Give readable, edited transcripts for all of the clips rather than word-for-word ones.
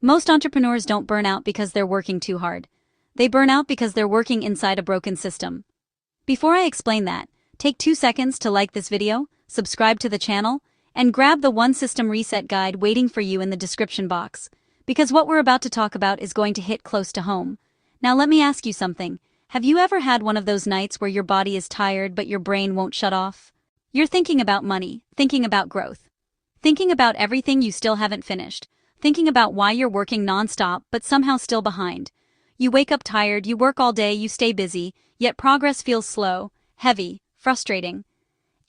Most entrepreneurs don't burn out because they're working too hard. They burn out because they're working inside a broken system. Before I explain that, take 2 seconds to like this video, subscribe to the channel, and grab the One System Reset guide waiting for you in the description box. Because what we're about to talk about is going to hit close to home. Now let me ask you something. Have you ever had one of those nights where your body is tired but your brain won't shut off? You're thinking about money, thinking about growth, thinking about everything you still haven't finished, thinking about why you're working nonstop but somehow still behind. You wake up tired, you work all day, you stay busy, yet progress feels slow, heavy, frustrating.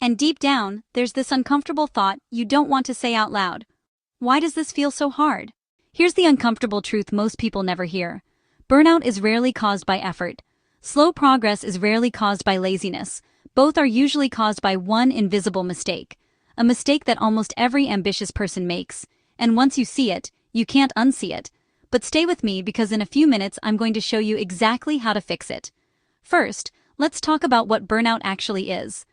And deep down, there's this uncomfortable thought you don't want to say out loud. Why does this feel so hard? Here's the uncomfortable truth most people never hear. Burnout is rarely caused by effort. Slow progress is rarely caused by laziness. Both are usually caused by one invisible mistake. A mistake that almost every ambitious person makes. And once you see it, you can't unsee it. But stay with me because in a few minutes I'm going to show you exactly how to fix it. First, let's talk about what burnout actually is.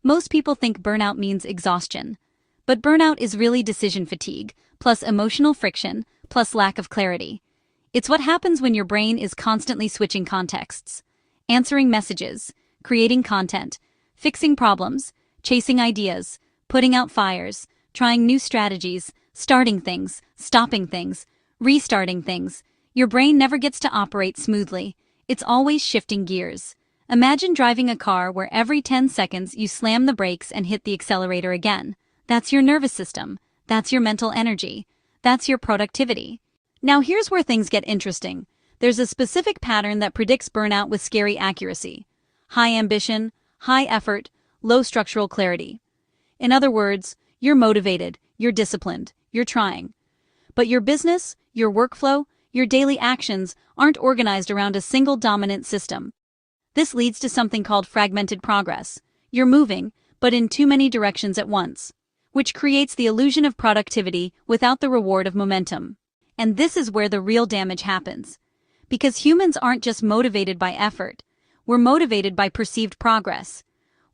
Most people think burnout means exhaustion. But burnout is really decision fatigue, plus emotional friction, plus lack of clarity. It's what happens when your brain is constantly switching contexts, answering messages, creating content, fixing problems, chasing ideas, putting out fires, trying new strategies, starting things, stopping things, restarting things. Your brain never gets to operate smoothly. It's always shifting gears. Imagine driving a car where every 10 seconds you slam the brakes and hit the accelerator again. That's your nervous system. That's your mental energy. That's your productivity. Now here's where things get interesting. There's a specific pattern that predicts burnout with scary accuracy. High ambition, high effort, low structural clarity. In other words, you're motivated, you're disciplined, you're trying. But your business, your workflow, your daily actions aren't organized around a single dominant system. This leads to something called fragmented progress. You're moving, but in too many directions at once, which creates the illusion of productivity without the reward of momentum. And this is where the real damage happens. Because humans aren't just motivated by effort, we're motivated by perceived progress.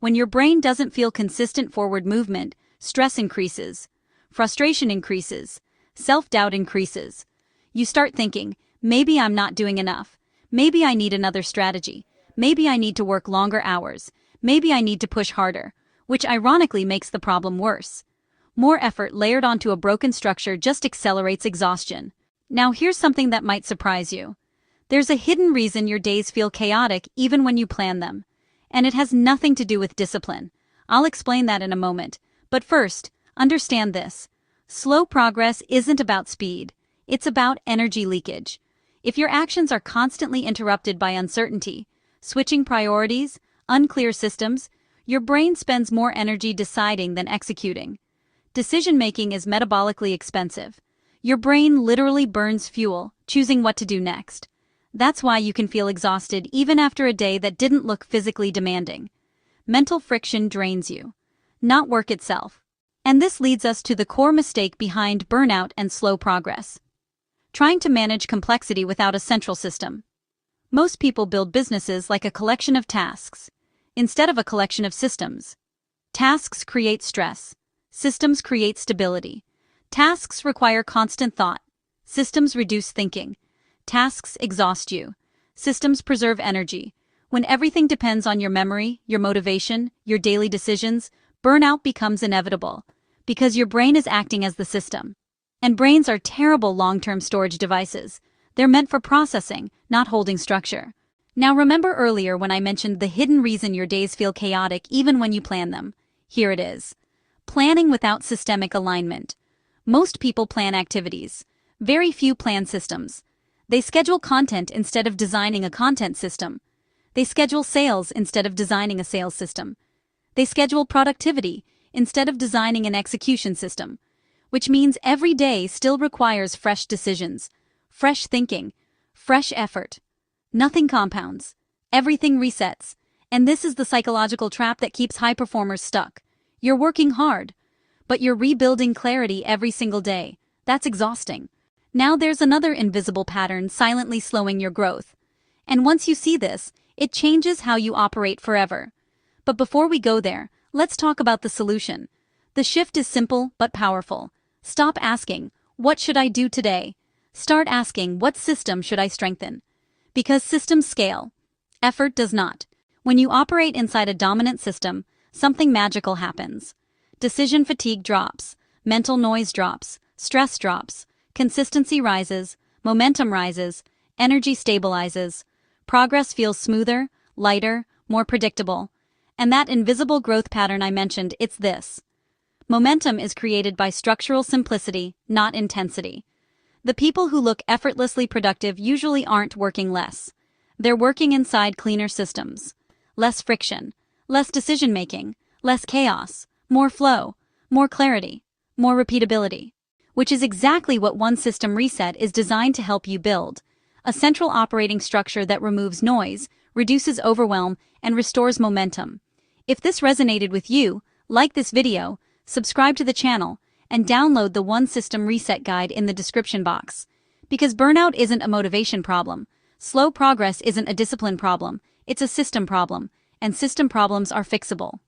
When your brain doesn't feel consistent forward movement, stress increases, frustration increases, self-doubt increases. You start thinking, maybe I'm not doing enough. Maybe I need another strategy. Maybe I need to work longer hours. Maybe I need to push harder, which ironically makes the problem worse. More effort layered onto a broken structure just accelerates exhaustion. Now here's something that might surprise you. There's a hidden reason your days feel chaotic even when you plan them. And it has nothing to do with discipline. I'll explain that in a moment. But first, understand this. Slow progress isn't about speed. It's about energy leakage. If your actions are constantly interrupted by uncertainty, switching priorities, unclear systems, your brain spends more energy deciding than executing. Decision-making is metabolically expensive. Your brain literally burns fuel, choosing what to do next. That's why you can feel exhausted even after a day that didn't look physically demanding. Mental friction drains you, not work itself. And this leads us to the core mistake behind burnout and slow progress. Trying to manage complexity without a central system. Most people build businesses like a collection of tasks, instead of a collection of systems. Tasks create stress. Systems create stability. Tasks require constant thought. Systems reduce thinking. Tasks exhaust you. Systems preserve energy. When everything depends on your memory, your motivation, your daily decisions, burnout becomes inevitable. Because your brain is acting as the system. And brains are terrible long-term storage devices. They're meant for processing, not holding structure. Now remember earlier when I mentioned the hidden reason your days feel chaotic even when you plan them. Here it is. Planning without systemic alignment. Most people plan activities. Very few plan systems. They schedule content instead of designing a content system. They schedule sales instead of designing a sales system. They schedule productivity instead of designing an execution system. Which means every day still requires fresh decisions, fresh thinking, fresh effort. Nothing compounds. Everything resets. And this is the psychological trap that keeps high performers stuck. You're working hard, but you're rebuilding clarity every single day. That's exhausting. Now there's another invisible pattern silently slowing your growth. And once you see this, it changes how you operate forever. But before we go there, let's talk about the solution. The shift is simple but powerful. Stop asking, "What should I do today?" Start asking, what system should I strengthen? Because systems scale. Effort does not. When you operate inside a dominant system, something magical happens. Decision fatigue drops, mental noise drops, stress drops, consistency rises, momentum rises, energy stabilizes, progress feels smoother, lighter, more predictable. And that invisible growth pattern I mentioned, it's this. Momentum is created by structural simplicity, not intensity. The people who look effortlessly productive usually aren't working less. They're working inside cleaner systems. Less friction, less decision-making, less chaos, more flow, more clarity, more repeatability. Which is exactly what One System Reset is designed to help you build. A central operating structure that removes noise, reduces overwhelm, and restores momentum. If this resonated with you, like this video, subscribe to the channel, and download the One System Reset Guide in the description box. Because burnout isn't a motivation problem. Slow progress isn't a discipline problem. It's a system problem, and system problems are fixable.